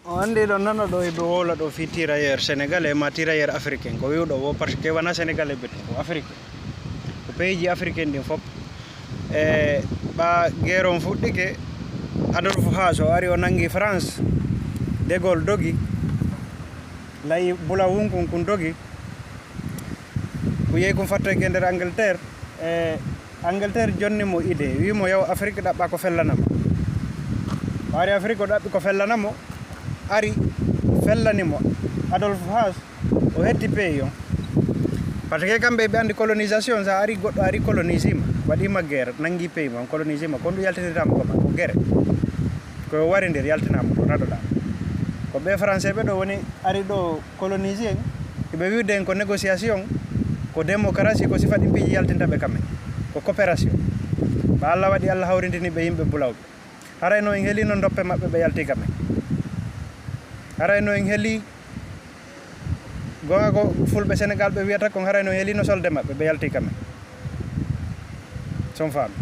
ande ɗo nana ɗo eɓe wola ɗo fi tirailleur sénégalais ma tirailleur africain ko wiwɗo wo par ce que wona sénégalais ɓe ko africain ko pays ji africain ɗin fof e ɓa guerre on fuɗɗike Adolphe Haas o ari o nangi France de Gaulle dogi layi bula wunkun kun dogi ko yeyi kum fattoyke nder Angleterre e Angleterre jonni mo idée wimo yaw Afrique ɗaɓɓa ko fellanamo o ari Afrique o ɗaɓɓi ko fellanamo ari fellanimo Adolphe Haas o hetti pays on par ce que kamɓe ɓe andi colonisation sa ari goɗɗo ari colonisima waɗima guerre nangi pays ma on colonisima kon ɗum yaltinirama koma ko guerre ko wari nder yaltinama to raɗoɗa ko ɓe français ɓe ɗo woni ari ɗo colonise en ɓe wiwde en ko négociation ko démocratie ko sifa ɗi piiji yaltintaɓe kamɓe ko coopération ɓa Allah waɗi Allah hawrindini ɓe yimɓe bulawɓe harayno en heeli no doppe maɓɓe ɓe yalti kamɓe harayno en heeli gonga ko fulɓe Sénégal ɓe wiyata kon harayno en heeli no solde maɓɓe ɓe yalti kamɓe son faami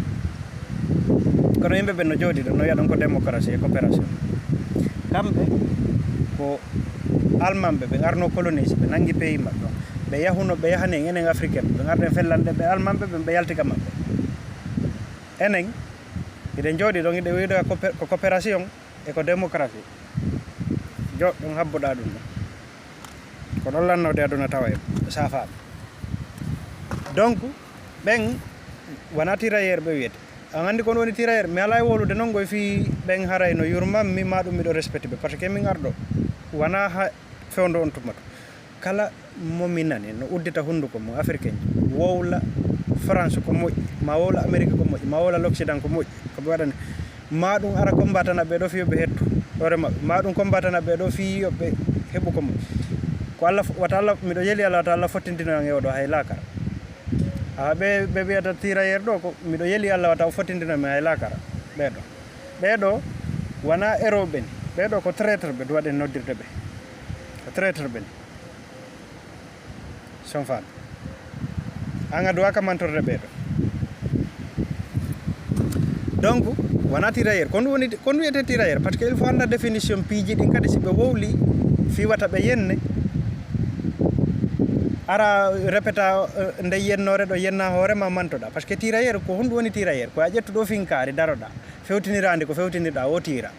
kono yimɓe ɓe no jooɗi ɗo no wiya ɗon ko démocratie e coopération kamɓe ko almanɓe ɓe arno colonise ɓe nangi pays maɓɓe ɓe yahuno ɓe yahani en enen africain ɓe garden fellanɗe ɓe almanɓe ɓe yaltika maɓɓe enen iɗen jooɗi ɗon iɗe wiide ko coopération e ko démocratie joɗɗon habboɗa ɗum ɗon ko ɗon lannode aduna tawa en safaɓe donc ɓen wona tirailleur ɓe wiyete an andi kon woni tirailleur mi ala e wolude noon goye fi ɓen haray no yurmammi ma ɗum miɗo respecté ɓe par ce que min arɗo wona ha fewdo on tumato kala momi nani no uddita hunduko mo africain wowla France ko moƴƴi ma wowla Amérique ko moƴƴi ma wowla l'Occident ko moƴƴi koɓe waɗani ma ɗum ara combatana ɓe ɗo fi yoɓe hettu hoore maɓɓe ma ɗum combatana ɓe ɗo fi yoɓe heɓu ko moƴƴi ko Allah wata Allah miɗo yeeli Allah wata Allah fottintino e oɗo hay lakara ɓe wiyata tirailleur ɗo ko miɗo yeeli Allah wata o fottintinomi hay lakara ɓeɗo wona héros ɓeni ɓeɗo ko traître ɓe duwaɗen noddirde ɓe ko traître ɓeni son fami an a duwa kamantorde ɓeɗo donc wona tirailleur kon wiyete tirailleur par ce que il faut anda définition piiji ɗin kadi si ɓe wowli fiwata ɓe yenne ara répéta nde yennore ɗo yenna hoorema mantoɗa par ce que tirailleur ko honɗum woni tirailleur ko a ƴettuɗo finkari daroɗa fewtinirandi ko fewtinirɗa o tira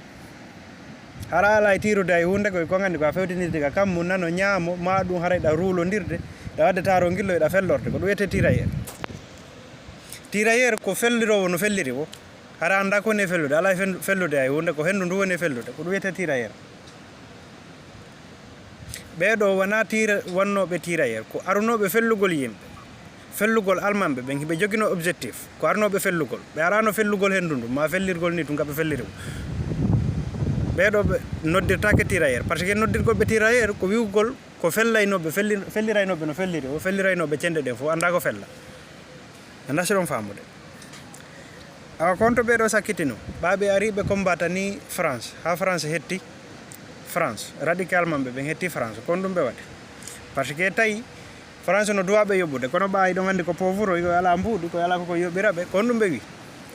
hara ala e tirude e hunde koye ko gandi ko a fewtinirde ka kammu nano ñaamo ma ɗum harayɗa ruulodirde ɗa wadde taro gilloyɗa fellorde ko ɗum wiyete tirailleur tirailleur ko fellirowo no felliri o hara anda ko woni fellude ala fellude ay hunde ko hendu ndu woni fellude ko ɗum wiyete tirailleur ɓeɗo wona wonnoɓe tirailleur ko arunoɓe fellugol yimɓe fellugol almanɓe ɓen hiɓe joguino objectif ko arnoɓe fellugol ɓe arano fellugol hendu ndu ma fellirgol ni tun kaɓe felliri ɓeɗo ɓe noddirtake tirailleur par ce que noddirgol ɓe tirailleur ko wiwgol ko fellaynoɓe felliraynoɓe no felliri o felliraynoɓe cende ɗen fof anda ko fella anda si ɗon famude awa konto ɓeɗo sakkitino ɓaɓe ari ɓe combatani France ha France hetti France radicalement ɓe hetti France kon ɗum ɓe waɗi par ce que tawi France no duwaɓe yoɓɓude kono ɓa ɗon andi ko pauvre o ala mbuuɗi ko ala koko yoɓiraɓe kon ɗum ɓe wi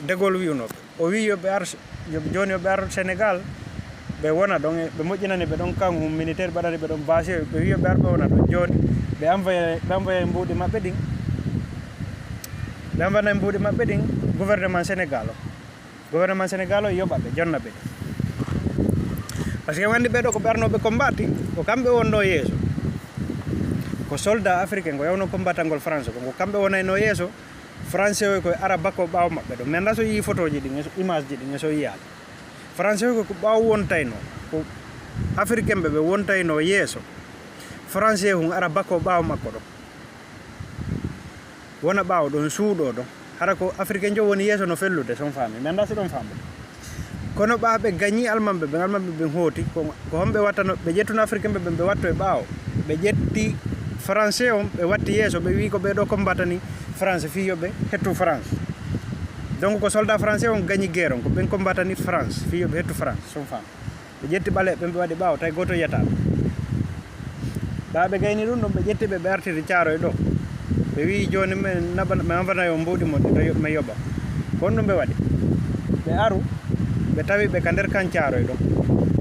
de Gaulle wiwnoɓe o wi yoɓe ar joni yoɓe ar Sénégal ɓe wona ɗon ɓe moƴƴinani ɓe ɗon kan militaire ɓaɗani ɓe ɗon basé ɓe wi yoɓe ar ɓe wona ɗon joni ɓe envoya mbuuɗi maɓɓe ɗin ɓe envoyana mbuuɗi maɓɓe ɗin gouvernement Sénégal o yoɓaɓe jonna ɓe par ce que wandi ɓeɗo ko ɓe arnoɓe combati ko kamɓe wonno yeeso ko soldat africain ko yawno combatangol France ko kamɓe wonayno yeeso français o koye ara bakko ɓaawo maɓɓe ɗo mi anda so yii photo ji ɗin image ji ɗin so yiyaɗo français o ko ɓaawo wontayno ko africain ɓe wontayno yeeso français hum ara bakko ɓaawo makko ɗo wona ɓaawo ɗon suuɗo ɗon hara ko africain jo woni yeeso no fellude son faami mi anda si ɗon famude kono ɓaɓe gagni almanɓe ɓe hooti ko homɓe wattano ɓe ƴettuno africain ɓe watto e ɓaawo ɓe ƴetti français on ɓe watti yeeso ɓe wi ko ɓeɗo combatani France fi yoɓe hettu France donc ko soldat français on gagni guerre on ko ɓen combatani France fi yoɓe hettu France son fam ɓe ƴetti ɓale ɓe waɗi ɓaawo tawi goto yiyataɓe ɓaɓe gayni ɗum ɗon ɓe ƴetti ɓe artiri Thiaroye ɗo ɓe wi joni mi anfanayo mbuuɗi mon mi yoɓa kon ɗum ɓe waɗi ɓe aru ɓe tawi ɓe ka nder kan Thiaroye ɗo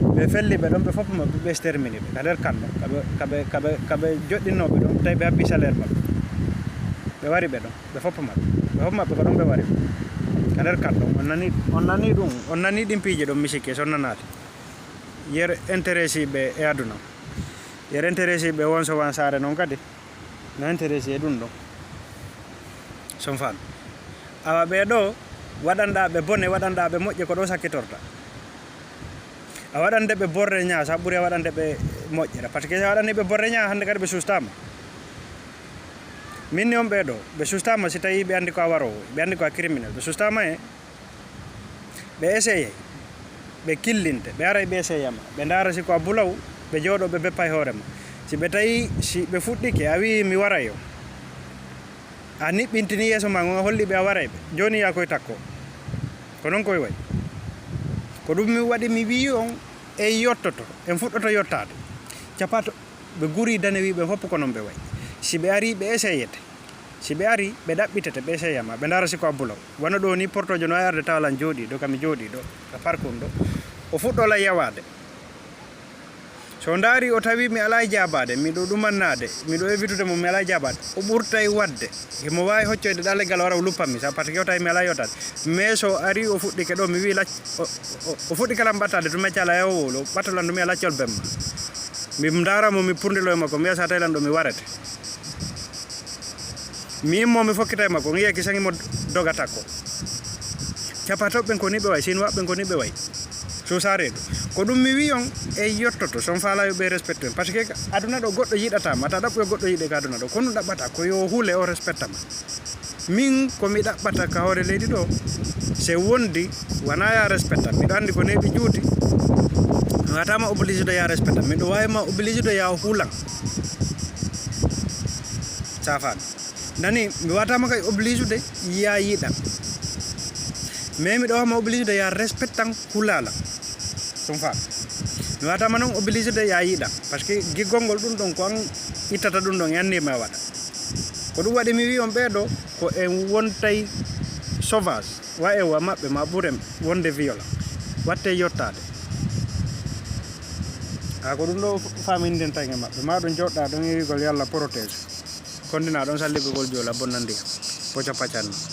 ɓe felli ɓe ɗon ɓe fof maɓɓe ɓe stermini ɓe ka nder kamɓe kaɓe joɗɗinnoɓe ɗon tawi ɓe habbi salaire maɓɓe ɓe wari ɓe ɗon ɓe fof maɓɓe ko ɗon ɓe wari ka nder kamɓe on nani ɗum on nani ɗin piije ɗon misike so nanade yer intéressé ɓe e aduna yer intéressé ɓe won so wan saare noon kadi no intéressé e ɗum ɗon son faami awa ɓe ɗo waɗanɗaɓe bone waɗanɗaɓe moƴƴe ko ɗo sakkitorta a waɗande ɓe borre ñaa sa ɓuuri a waɗande ɓe moƴƴere par ce que sa waɗani ɓe borre ñaa hannde kadi ɓe sustama min ni on ɓeɗo ɓe sustama si tawi ɓe andi ko a warowo ɓe andi ko a criminel ɓe sustama e ɓe essayé ɓe killinte ɓe aray ɓe essayama ɓe daara si ko a bulaw ɓe jooɗo ɓe beppa e hoorema si ɓe tawi si ɓe fuɗɗike a wi mi waray yo a niɓɓintini yeeso ma ngo a holli ɓe a waray ɓe joni ya koye takko ko noon koye way ko ɗum mi waɗi mi wi on e yottoto en fuɗɗoto yottade capato ɓe guri dane wi ɓe fopp ko noon ɓe way si ɓe ari ɓe essayete si ɓe ari ɓe ɗaɓɓitete ɓe essayama ɓe daara siko a bulaw wona ɗo ni portojo no arde tawalan jooɗi ɗo kami jooɗi ɗo ka parcours ɗo o fuɗɗola yawade so daari o tawi mi ala jabade miɗo ɗumannade miɗo évitude mo mi ala jabade o ɓurtay wadde mo wawi hoccoyde ɗallegal wara o luppammi sa par ce que o tawi mi ala yottade mais so ari o fuɗɗike ɗo mi wi o fuɗɗi kala mbattade to meccala yawowol o ɓattalan ɗum e laccol bemma mi daramo mi purdilo e makko mi wiya sa tawilan ɗo mi warete mi immo mi fokkita e makko mi yeki sangi mo dogata ko capatoɓe ko ni ɓe way sin waɓɓe ko ni ɓe way so sareɗo ko ɗum mi wi on e yottoto son faalayo ɓe respecte en par ce que aduna ɗo goɗɗo yiɗatama ata ɗaɓɓoyo goɗɗo yiɗe ka aduna ɗo kono ɗaɓɓata ko yo huule o respectama min komi ɗaɓɓata ka hoore leydi ɗo se wondi wona ya respectam miɗo andi ko neɓi juuti mi watama obligé de ya respectam miɗo wawima obligé de ya huulan safani nani mi watama kay obligé de ya yiɗan mais miɗo wawma obligé de ya respectan hulala ɗum faam mi watama noon obligé de ya yiɗan par ce que giggol ngol ɗum ɗon ko an ittata ɗum ɗon e annima waɗa ko ɗum waɗi mi wi on ɓeɗo ko en wontay sauvage wa ewa maɓɓe ma ɓuurem wonde violent watte yottade ko ɗum ɗo faminden tan e maɓɓe ma ɗum joɗɗa ɗon e wigol yalla protège kondina ɗon sallibegol joola bonnandiyam poco paccanno